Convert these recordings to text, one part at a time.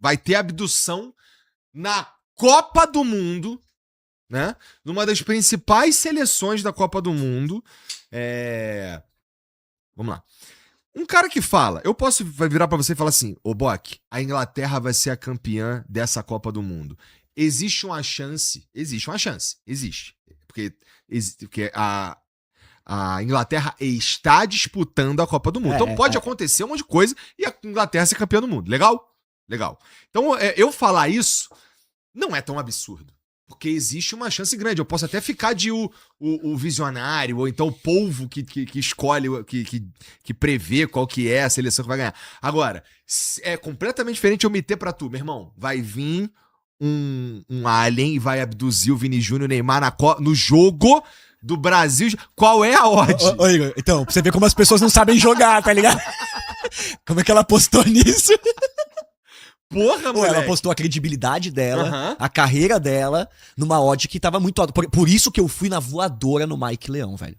vai ter abdução na Copa do Mundo, né? Numa das principais seleções da Copa do Mundo. Vamos lá. Um cara que fala, vai virar pra você e falar assim, ô Bock, a Inglaterra vai ser a campeã dessa Copa do Mundo. Existe uma chance. Porque a Inglaterra está disputando a Copa do Mundo. Então pode acontecer um monte de coisa e a Inglaterra ser campeã do mundo. Legal? Legal. Então eu falar isso não é tão absurdo. Porque existe uma chance grande. Eu posso até ficar de o visionário, ou então o polvo que escolhe, que prevê qual que é a seleção que vai ganhar. Agora, é completamente diferente eu meter pra tu, meu irmão. Vai vir um alien e vai abduzir o Vini Júnior e o Neymar no jogo do Brasil. Qual é a odd? Ô, Igor, então, pra você ver como as pessoas não sabem jogar, tá ligado? Como é que ela apostou nisso? Porra, moleque. Ela apostou a credibilidade dela, a carreira dela, numa odd que tava muito alta. Por isso que eu fui na voadora no Mike Leão, velho.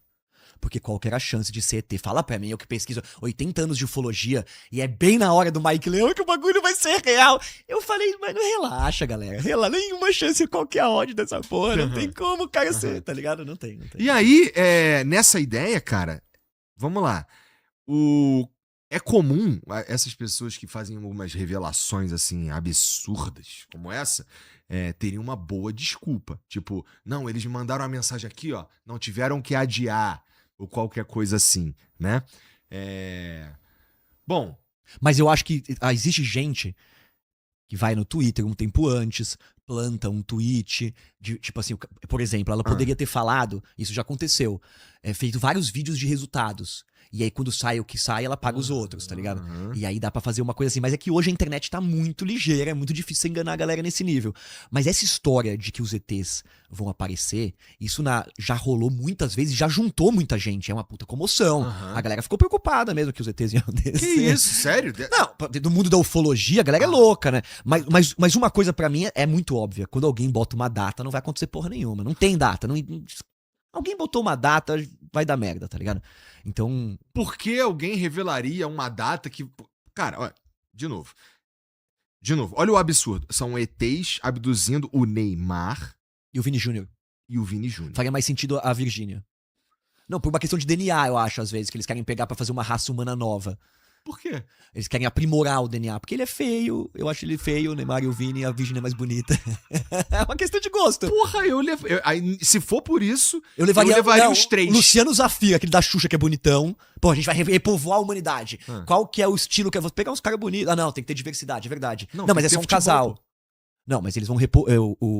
Porque qual que era a chance de ser ET? Fala pra mim, eu que pesquiso 80 anos de ufologia, e é bem na hora do Mike Leão que o bagulho vai ser real. Eu falei, mas relaxa, galera. Nenhuma chance, qual que é a odd dessa porra? Não tem como o cara ser, tá ligado? Não tem. E aí, nessa ideia, cara, vamos lá. É comum essas pessoas que fazem algumas revelações, assim, absurdas, como essa, terem uma boa desculpa. Tipo, não, eles me mandaram uma mensagem aqui, ó, não tiveram que adiar, ou qualquer coisa assim, né? Bom. Mas eu acho que existe gente que vai no Twitter um tempo antes, planta um tweet, tipo assim, por exemplo, ela poderia ter falado, isso já aconteceu, feito vários vídeos de resultados. E aí, quando sai o que sai, ela paga os outros, tá ligado? E aí dá pra fazer uma coisa assim. Mas é que hoje a internet tá muito ligeira, é muito difícil você enganar a galera nesse nível. Mas essa história de que os ETs vão aparecer, isso já rolou muitas vezes, já juntou muita gente. É uma puta comoção. A galera ficou preocupada mesmo que os ETs iam descer. Que isso? Sério? Não, do mundo da ufologia, a galera é louca, né? Mas uma coisa pra mim é muito óbvia. Quando alguém bota uma data, não vai acontecer porra nenhuma. Não tem data, alguém botou uma data, vai dar merda, tá ligado? Então... Por que alguém revelaria uma data que... Cara, olha, de novo, olha o absurdo. São ETs abduzindo o Neymar... E o Vini Júnior. Faria mais sentido a Virgínia. Não, por uma questão de DNA, eu acho, às vezes, que eles querem pegar pra fazer uma raça humana nova. Por quê? Eles querem aprimorar o DNA, porque ele é feio, eu acho ele feio, o Neymar e o Vini, a Virgínia é mais bonita. É uma questão de gosto. Porra, se for por isso, eu levaria os 3. Luciano Zafira, aquele da Xuxa que é bonitão. Pô, a gente vai repovoar a humanidade. Qual que é o estilo que eu vou pegar uns caras bonitos? Ah, não, tem que ter diversidade, é verdade. Não, mas é só um casal. Não, mas eles vão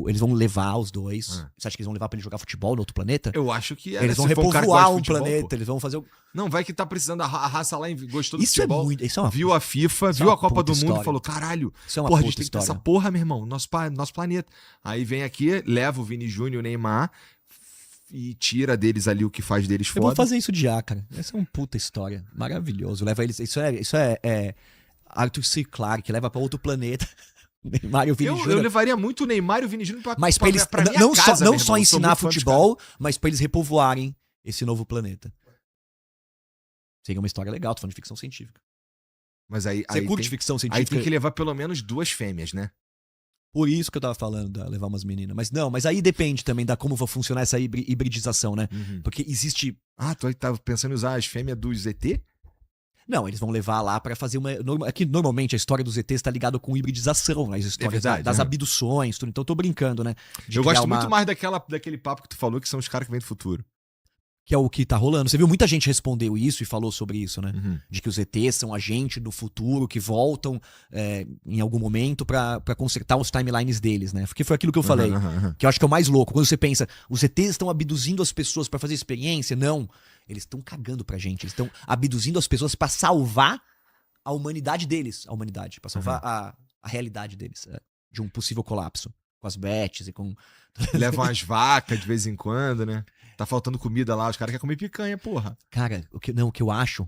eles vão levar os dois. Você acha que eles vão levar pra ele jogar futebol no outro planeta? Eu acho que eles vão repovoar um planeta, eles vão fazer... Não, vai que tá precisando a raça lá, gostou do isso futebol. Isso é uma... Viu a FIFA, viu a Copa do Mundo e falou, caralho, isso é uma porra, a puta gente tem que ter história. essa porra, meu irmão, nosso planeta. Aí vem aqui, leva o Vini Júnior e o Neymar e tira deles ali o que faz deles foda. Eu vou fazer isso de cara. Essa é uma puta história. Maravilhoso. Leva eles... Isso é Arthur C. Clarke, leva pra outro planeta... Neymar e o Vini Júnior. Eu levaria muito o Neymar e o Vini Júnior pra eles pra minha não casa, não só ensinar futebol, mas pra eles repovoarem esse novo planeta. Seria uma história legal, tô falando de ficção científica. Mas aí você curte ficção científica? Aí tem que levar pelo menos 2 fêmeas, né? Por isso que eu tava falando, levar umas meninas. Mas aí depende também da como vai funcionar essa hibridização, né? Porque existe... Ah, tu tava pensando em usar as fêmeas dos ET? Não, eles vão levar lá pra fazer uma... Aqui, normalmente, a história dos ETs tá ligada com hibridização, as histórias das abduções, tudo. Então eu tô brincando, né? Eu gosto muito mais daquele papo que tu falou, que são os caras que vêm do futuro. Que é o que tá rolando. Você viu, muita gente respondeu isso e falou sobre isso, né? De que os ETs são agentes do futuro que voltam em algum momento pra consertar os timelines deles, né? Porque foi aquilo que eu falei. Que eu acho que é o mais louco. Quando você pensa, os ETs estão abduzindo as pessoas pra fazer experiência? Não. Eles estão cagando pra gente. Eles estão abduzindo as pessoas pra salvar a humanidade deles. A humanidade. Pra salvar a realidade deles. De um possível colapso. Com as bets e com... Levam as vacas de vez em quando, né? Tá faltando comida lá, os caras querem comer picanha, porra. Cara, o que eu acho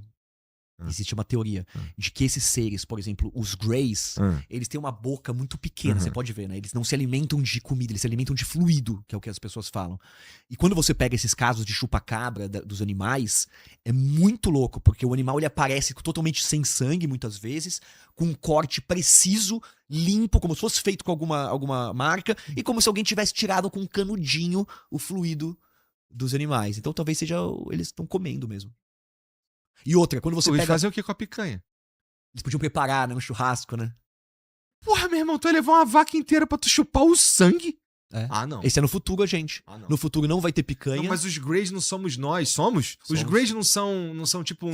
Existe uma teoria de que esses seres, por exemplo, os Greys, eles têm uma boca muito pequena, você pode ver, né? Eles não se alimentam de comida, eles se alimentam de fluido, que é o que as pessoas falam. E quando você pega esses casos de chupa-cabra dos animais, é muito louco, porque o animal ele aparece totalmente sem sangue, muitas vezes, com um corte preciso, limpo, como se fosse feito com alguma marca, e como se alguém tivesse tirado com um canudinho o fluido dos animais. Então talvez seja eles estão comendo mesmo. E outra, quando você Eles pega... fazer o que com a picanha? Eles podiam preparar, né, no churrasco, né? Porra, meu irmão, tu ia levar uma vaca inteira pra tu chupar o sangue? É. Ah, não. Esse é no futuro, gente. Ah, não. No futuro não vai ter picanha. Não, mas os Greys não somos nós, somos? Os Greys não são tipo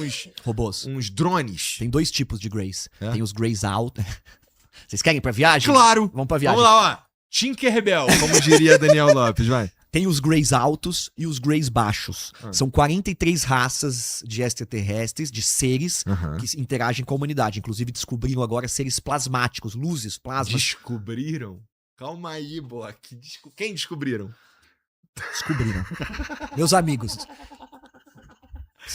robôs. uns drones. Tem 2 tipos de Greys. Tem os Greys altos. Vocês querem ir pra viagem? Claro! Vamos pra viagem. Vamos lá, ó. Tinkerbell, como diria Daniel Lopes, vai. Tem os Greys altos e os Greys baixos. São 43 raças de extraterrestres, de seres que interagem com a humanidade. Inclusive descobriram agora seres plasmáticos, luzes, plasmas. Descobriram? Calma aí, boa. Quem descobriram? Descobriram. Meus amigos.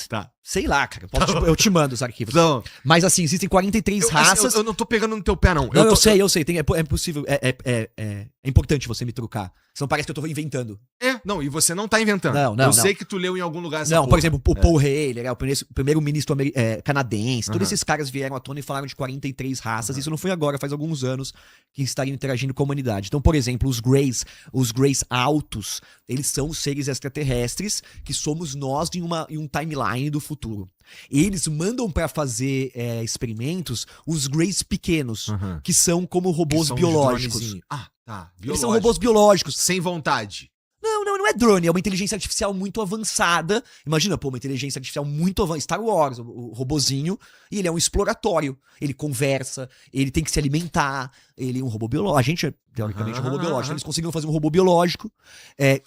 Tá. Sei lá, cara. Eu te mando os arquivos. Não. Mas assim, existem 43 raças. Eu não tô pegando no teu pé, não. Não, eu sei. É possível. É importante você me trucar. Senão parece que eu tô inventando. Não, e você não tá inventando. Não. Sei que tu leu em algum lugar essa Não, porra. por exemplo, o Paul Heyler, o primeiro-ministro canadense, todos esses caras vieram à tona e falaram de 43 raças. Isso não foi agora, faz alguns anos que estariam interagindo com a humanidade. Então, por exemplo, os Greys altos, eles são os seres extraterrestres que somos nós em um timeline do futuro. Eles mandam pra fazer experimentos os Greys pequenos, que são como robôs biológicos. Tá. Eles são robôs biológicos. Sem vontade. Não é drone, é uma inteligência artificial muito avançada. Imagina, uma inteligência artificial muito avançada. Star Wars, o robozinho, e ele é um exploratório. Ele conversa, ele tem que se alimentar, ele é um robô biológico. A gente é, teoricamente, um robô biológico. Então, eles conseguiram fazer um robô biológico.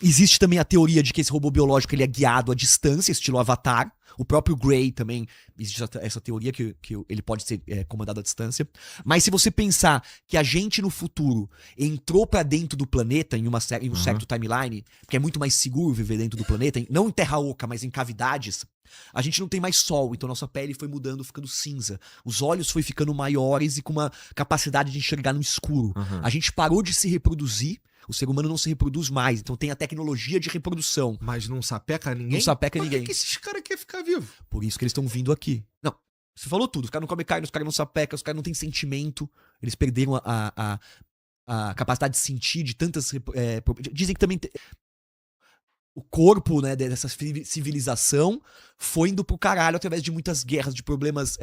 Existe também a teoria de que esse robô biológico ele é guiado à distância, estilo Avatar. O próprio Grey também, existe essa teoria que ele pode ser comandado à distância. Mas se você pensar que a gente no futuro entrou pra dentro do planeta em um certo timeline, porque é muito mais seguro viver dentro do planeta, não em terra oca, mas em cavidades, a gente não tem mais sol, então nossa pele foi mudando, ficando cinza. Os olhos foi ficando maiores e com uma capacidade de enxergar no escuro. A gente parou de se reproduzir. O ser humano não se reproduz mais, então tem a tecnologia de reprodução. Mas não sapeca ninguém? Não sapeca ninguém. Por que esses caras querem ficar vivos? Por isso que eles estão vindo aqui. Não, você falou tudo. Os caras não comem carne, os caras não sapecam, os caras não têm sentimento. Eles perderam a capacidade de sentir de tantas... dizem que também... O corpo, né, dessa civilização foi indo pro caralho através de muitas guerras, de problemas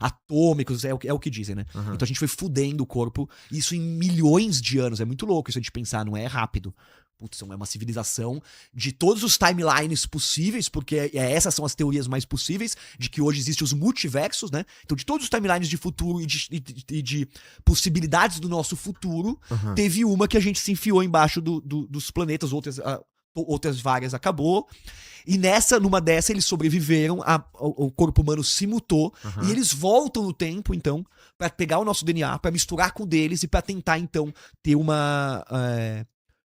atômicos, é o que dizem, né? Então a gente foi fudendo o corpo, isso em milhões de anos. É muito louco isso de pensar, não é rápido. Putz, é uma civilização de todos os timelines possíveis, porque essas são as teorias mais possíveis, de que hoje existem os multiversos, né? Então de todos os timelines de futuro e de possibilidades do nosso futuro, teve uma que a gente se enfiou embaixo dos planetas, outras várias acabou. E numa dessa eles sobreviveram, o corpo humano se mutou e eles voltam no tempo, então, pra pegar o nosso DNA, pra misturar com o deles e pra tentar, então, ter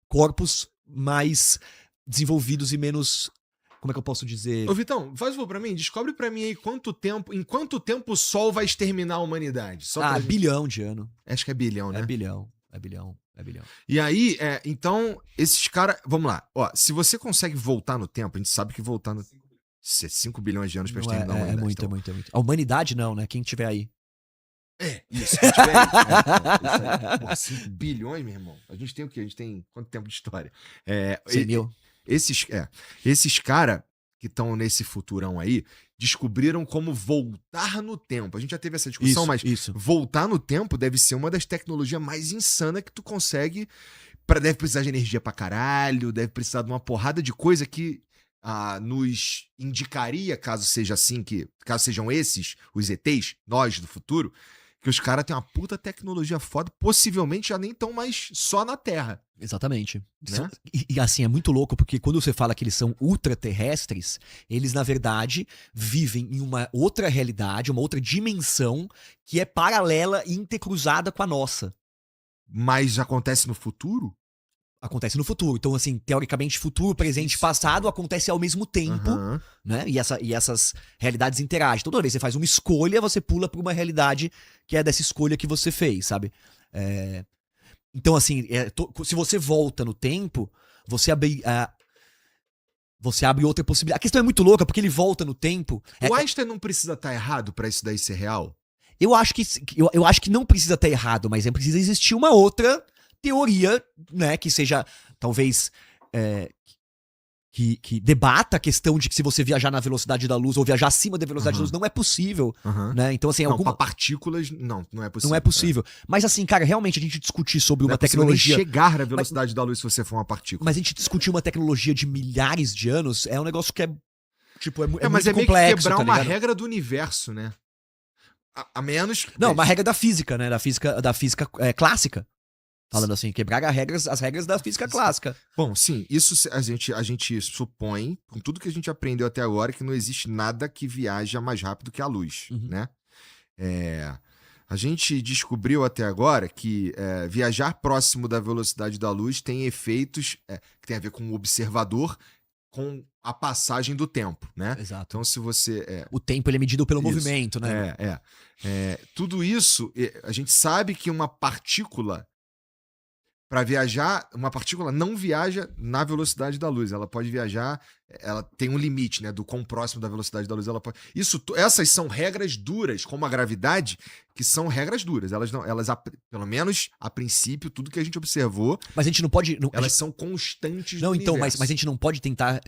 corpos mais desenvolvidos e menos... Como é que eu posso dizer? Ô, Vitão, faz um favor pra mim, descobre pra mim aí em quanto tempo o Sol vai exterminar a humanidade. Bilhão de anos. Acho que é bilhão, né? É bilhão. E aí, então, esses caras... Vamos lá. Ó, se você consegue voltar no tempo, a gente sabe que voltar no... 5 bilhões de anos pra exterminar a humanidade. É muito. A humanidade não, né? Quem tiver aí. Isso. Quem tiver aí. Pô, 5 bilhões, meu irmão. A gente tem o quê? A gente tem quanto tempo de história? 100 mil. Esses caras que estão nesse futurão aí descobriram como voltar no tempo. A gente já teve essa discussão, mas voltar no tempo deve ser uma das tecnologias mais insanas que tu consegue. Deve precisar de energia pra caralho, deve precisar de uma porrada de coisa que nos indicaria, caso sejam esses, os ETs, nós do futuro, que os caras têm uma puta tecnologia foda, possivelmente já nem estão mais só na Terra. Exatamente. Né? E assim, é muito louco, porque quando você fala que eles são ultraterrestres, eles, na verdade, vivem em uma outra realidade, uma outra dimensão que é paralela e intercruzada com a nossa. Mas acontece no futuro? acontece no futuro. Então, assim, teoricamente, futuro, presente e passado acontece ao mesmo tempo, né? E essas realidades interagem. Toda vez que você faz uma escolha, você pula pra uma realidade que é dessa escolha que você fez, sabe? Então, assim, se você volta no tempo, você abre outra possibilidade. A questão é muito louca, porque ele volta no tempo. O Einstein não precisa estar errado pra isso daí ser real? Eu acho que não precisa estar errado, mas precisa existir uma outra teoria, né, que seja, talvez, que debata a questão de que se você viajar na velocidade da luz ou viajar acima da velocidade da luz não é possível, né? Então, assim, pra partículas, não é possível. Não é possível. Mas, assim, cara, realmente a gente discutir sobre uma tecnologia... Nem chegar na velocidade da luz se você for uma partícula. Mas a gente discutir uma tecnologia de milhares de anos é um negócio que tipo, é muito mas complexo, meio que quebrar tá uma ligado? regra do universo, né? A menos... Não, uma regra da física, né? Da física clássica. Falando assim, quebrar as regras da física clássica. Bom, sim, isso a gente supõe, com tudo que a gente aprendeu até agora, que não existe nada que viaja mais rápido que a luz, né? A gente descobriu até agora que viajar próximo da velocidade da luz tem efeitos que tem a ver com o observador, com a passagem do tempo, né? Exato. Então, se você... O tempo ele é medido pelo movimento, né? Tudo isso, a gente sabe que uma partícula, para viajar, uma partícula não viaja na velocidade da luz. Ela pode viajar, ela tem um limite, né? Do quão próximo da velocidade da luz ela pode... Essas são regras duras, como a gravidade, que são regras duras. Elas, pelo menos a princípio, tudo que a gente observou... Mas a gente não pode... elas são constantes no universo. Mas a gente não pode tentar...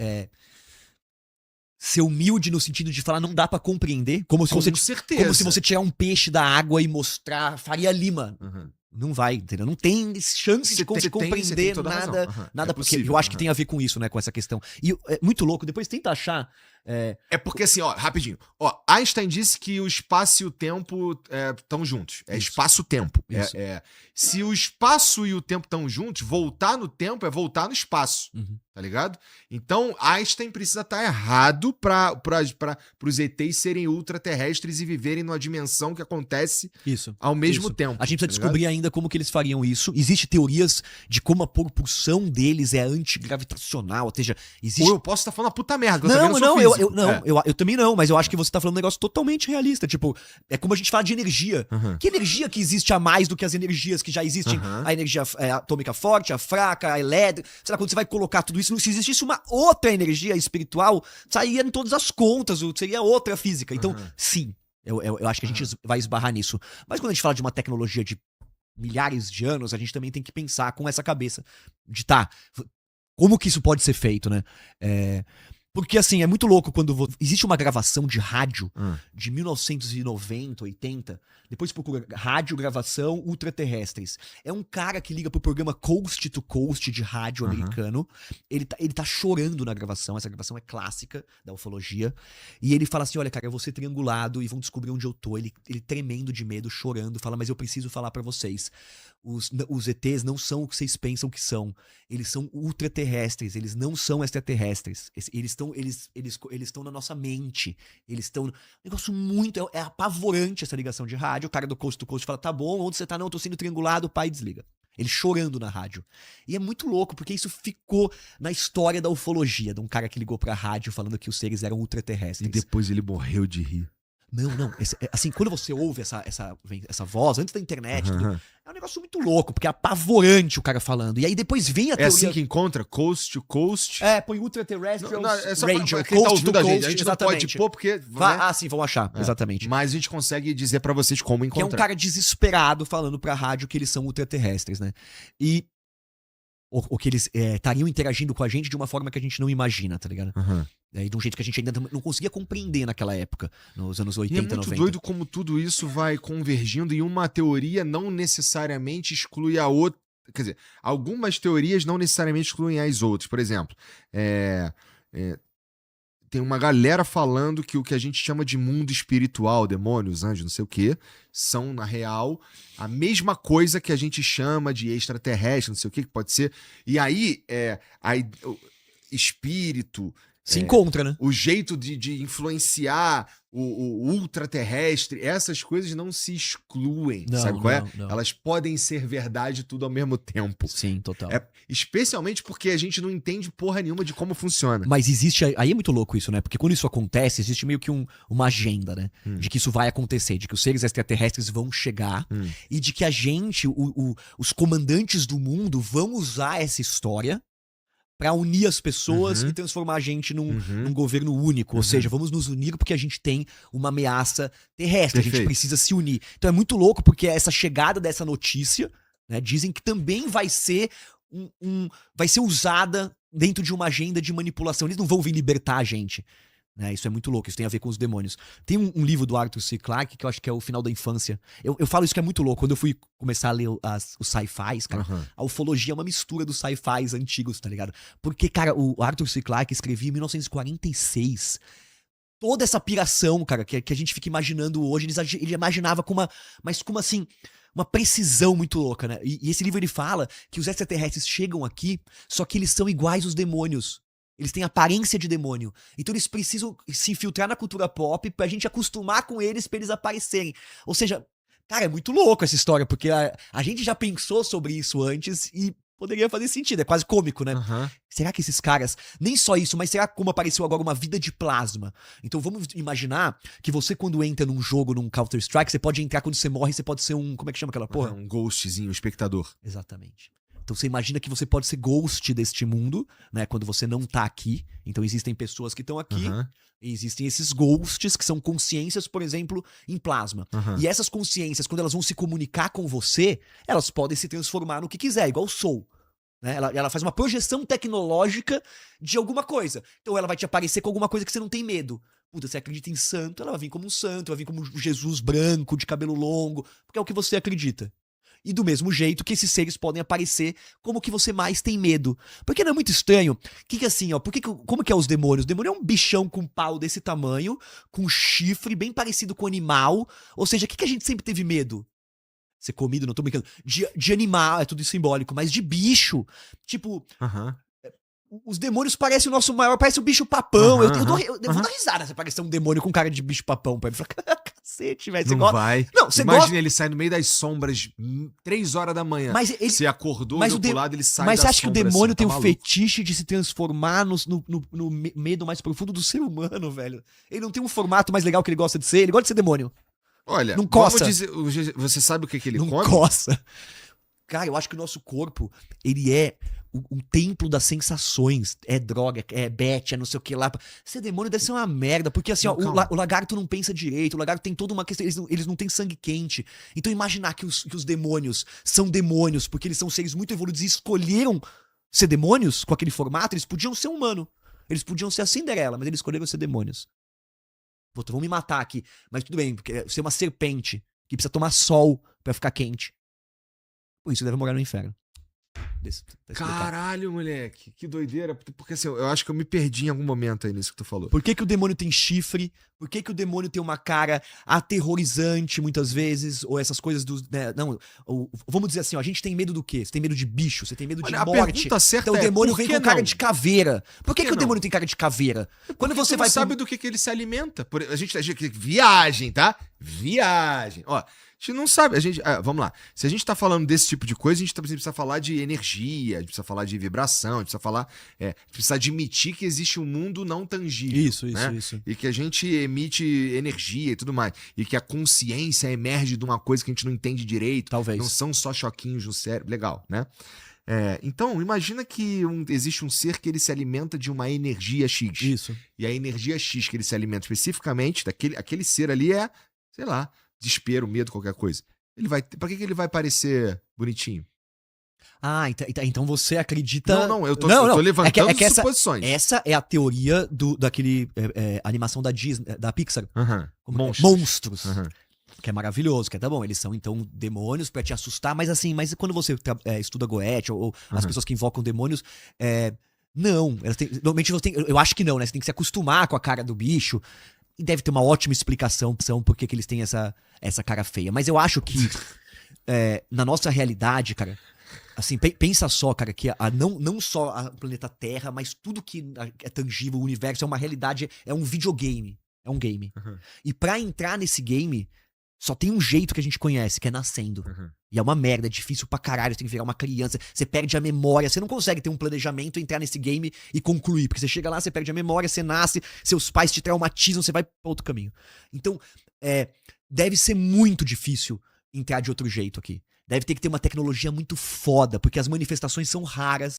ser humilde no sentido de falar não dá pra compreender, como se você tirar um peixe da água e mostrar Faria Lima. Não vai, entendeu? Não tem chance de compreender nada, porque eu acho que tem a ver com isso, né, com essa questão. E é muito louco, depois tenta achar... É porque assim, ó, rapidinho. Ó, Einstein disse que o espaço e o tempo estão juntos. É espaço-tempo. Se o espaço e o tempo estão juntos, voltar no tempo é voltar no espaço. Tá ligado? Então, Einstein precisa estar errado para os ETs serem ultraterrestres e viverem numa dimensão que acontece ao mesmo tempo. A gente precisa descobrir ainda como que eles fariam isso. Existem teorias de como a propulsão deles é antigravitacional, ou seja, existe... Ou eu posso estar falando a puta merda, eu também não, mas eu acho que você tá falando um negócio totalmente realista. Tipo, é como a gente fala de energia. Que energia que existe a mais do que as energias que já existem? A energia atômica forte, a fraca, a elétrica. Sei lá, quando você vai colocar tudo isso, se existisse uma outra energia espiritual, sairia em todas as contas, seria outra física. Então, sim, eu acho que a gente vai esbarrar nisso. Mas quando a gente fala de uma tecnologia de milhares de anos, a gente também tem que pensar com essa cabeça de como que isso pode ser feito, né? Porque, assim, é muito louco quando existe uma gravação de rádio de 1990, 80. Depois procura rádio, gravação, ultraterrestres. É um cara que liga pro programa Coast to Coast de rádio americano. Ele tá chorando na gravação. Essa gravação é clássica da ufologia. E ele fala assim, olha, cara, eu vou ser triangulado e vão descobrir onde eu tô. Ele tremendo de medo, chorando, fala, mas eu preciso falar pra vocês. Os ETs não são o que vocês pensam que são. Eles são ultraterrestres, eles não são extraterrestres. Eles estão na nossa mente. Eles estão... Um negócio muito... É apavorante essa ligação de rádio. O cara do Coast to Coast fala, tá bom, onde você tá? Não, eu tô sendo triangulado, o pai desliga. Ele chorando na rádio. E é muito louco, porque isso ficou na história da ufologia, de um cara que ligou pra rádio falando que os seres eram ultraterrestres. E depois ele morreu de rir. Não. Assim, quando você ouve essa voz, antes da internet, é um negócio muito louco, porque é apavorante o cara falando. E aí depois vem a teoria... É assim que encontra? Coast to Coast? Põe Ultraterrestrials Radio, Coast tá ouvindo to a Coast, gente não pode pôr porque... sim, vão achar, exatamente. Mas a gente consegue dizer pra vocês como encontrar. Que é um cara desesperado falando pra rádio que eles são ultraterrestres, né? E... Ou que eles estariam interagindo com a gente de uma forma que a gente não imagina, tá ligado? De um jeito que a gente ainda não conseguia compreender naquela época, nos anos 80, 90. É muito doido como tudo isso vai convergindo e uma teoria não necessariamente exclui a outra. Quer dizer, algumas teorias não necessariamente excluem as outras. Por exemplo, tem uma galera falando que o que a gente chama de mundo espiritual, demônios, anjos, não sei o quê, são, na real, a mesma coisa que a gente chama de extraterrestre, não sei o quê, que pode ser. E aí, espírito, Se encontra, né? O jeito de influenciar o ultraterrestre, essas coisas não se excluem, sabe qual é? Não. Elas podem ser verdade tudo ao mesmo tempo. Sim, total. Especialmente porque a gente não entende porra nenhuma de como funciona. Mas existe, aí é muito louco isso, né? Porque quando isso acontece, existe meio que uma agenda, né? De que isso vai acontecer, de que os seres extraterrestres vão chegar e de que a gente, os comandantes do mundo vão usar essa história pra unir as pessoas e transformar a gente num governo único. Ou seja, vamos nos unir porque a gente tem uma ameaça terrestre. Perfeito. A gente precisa se unir. Então é muito louco porque essa chegada dessa notícia, né, dizem que também vai ser vai ser usada dentro de uma agenda de manipulação. Eles não vão vir libertar a gente. Né, isso é muito louco, isso tem a ver com os demônios. Tem um livro do Arthur C. Clarke que eu acho que é O Final da Infância. Eu falo isso que é muito louco. Quando eu fui começar a ler os sci-fis, cara, a ufologia é uma mistura dos sci-fis antigos, tá ligado? Porque, cara, o Arthur C. Clarke escrevia em 1946 toda essa piração, cara, que a gente fica imaginando hoje. Ele imaginava com uma precisão muito louca, né? E esse livro ele fala que os extraterrestres chegam aqui, só que eles são iguais aos demônios. Eles têm aparência de demônio. Então eles precisam se infiltrar na cultura pop pra gente acostumar com eles pra eles aparecerem. Ou seja, cara, é muito louco essa história, porque a gente já pensou sobre isso antes e poderia fazer sentido. É quase cômico, né? Será que esses caras... Nem só isso, mas será que como apareceu agora uma vida de plasma? Então vamos imaginar que você quando entra num jogo, num Counter-Strike, você pode entrar quando você morre, você pode ser um... Como é que chama aquela porra? Um ghostzinho, um espectador. Exatamente. Então você imagina que você pode ser ghost deste mundo, né? Quando você não tá aqui. Então existem pessoas que estão aqui. E existem esses ghosts que são consciências, por exemplo, em plasma. E essas consciências, quando elas vão se comunicar com você, elas podem se transformar no que quiser, igual o Soul. Né? Ela faz uma projeção tecnológica de alguma coisa. Então ela vai te aparecer com alguma coisa que você não tem medo. Puta, você acredita em santo, ela vai vir como um santo, vai vir como um Jesus branco, de cabelo longo, porque é o que você acredita. E do mesmo jeito que esses seres podem aparecer como que você mais tem medo. Porque não é muito estranho? Que assim, ó, como que é os demônios? O demônio é um bichão com pau desse tamanho, com chifre, bem parecido com animal. Ou seja, o que a gente sempre teve medo? Ser comido, não tô brincando. De animal, é tudo simbólico, mas de bicho. Tipo, os demônios parecem o nosso maior, parece o bicho papão. Eu vou dar risada se aparecer um demônio com cara de bicho papão pra mim. Cacete, velho. Não vai. Não, você Imagina gosta... ele sai no meio das sombras, 3 horas da manhã. Mas ele... Você acordou, olhou pro lado, ele sai Mas da você acha que o demônio assim, tem tá o fetiche de se transformar no medo mais profundo do ser humano, velho? Ele não tem um formato mais legal que ele gosta de ser? Ele gosta de ser demônio. Olha, não coça. Vamos dizer, você sabe o que ele não come? Não coça. Cara, eu acho que o nosso corpo, ele é um templo das sensações. É droga, é bet, é não sei o que lá. Ser demônio deve ser uma merda, porque assim, não, ó, o lagarto não pensa direito, o lagarto tem toda uma questão, eles não têm sangue quente. Então imaginar que os demônios são demônios, porque eles são seres muito evoluídos e escolheram ser demônios com aquele formato, eles podiam ser humano. Eles podiam ser a Cinderela, mas eles escolheram ser demônios. Puta, vão me matar aqui. Mas tudo bem, porque ser uma serpente que precisa tomar sol pra ficar quente. Por isso deve morar no inferno. Caralho, moleque, que doideira. Porque assim, eu acho que eu me perdi em algum momento aí nisso que tu falou. Por que o demônio tem chifre? Por que o demônio tem uma cara aterrorizante muitas vezes? Ou essas coisas dos... Né, não, vamos dizer assim, ó, a gente tem medo do quê? Você tem medo de bicho, você tem medo de morte. A pergunta certa então o demônio vem com cara não? de caveira. Por que o demônio tem cara de caveira? Quando você vai sabe do que ele se alimenta. A gente viagem, tá? Viagem. Ó, a gente não sabe, vamos lá. Se a gente tá falando desse tipo de coisa, a gente precisa falar de energia, a gente precisa falar de vibração, a gente precisa falar, precisa admitir que existe um mundo não tangível. Isso. E que a gente emite energia e tudo mais. E que a consciência emerge de uma coisa que a gente não entende direito. Talvez. Não são só choquinhos no cérebro. Legal, né? Então, imagina que existe um ser que ele se alimenta de uma energia X. Isso. E a energia X que ele se alimenta especificamente, aquele ser ali sei lá, desespero, medo, qualquer coisa. Pra que ele vai parecer bonitinho? Ah, então você acredita... Não, eu tô levantando suposições. Essa é a teoria daquele animação da Disney, da Pixar. Monstros. Que é maravilhoso, tá bom, eles são então demônios pra te assustar, mas assim, quando você estuda Goethe ou as pessoas que invocam demônios, não, normalmente eu acho que não, né? Você tem que se acostumar com a cara do bicho. E deve ter uma ótima explicação por que eles têm essa cara feia. Mas eu acho que, na nossa realidade, cara, Assim, pensa só, cara, que não só o planeta Terra, mas tudo que é tangível, o universo, é uma realidade, é um videogame. É um game. Uhum. E pra entrar nesse game, só tem um jeito que a gente conhece, que é nascendo. Uhum. E é uma merda, é difícil pra caralho, você tem que virar uma criança, você perde a memória, você não consegue ter um planejamento, entrar nesse game e concluir, porque você chega lá, você perde a memória, você nasce, seus pais te traumatizam, você vai pra outro caminho. Então, deve ser muito difícil entrar de outro jeito aqui. Deve ter que ter uma tecnologia muito foda, porque as manifestações são raras.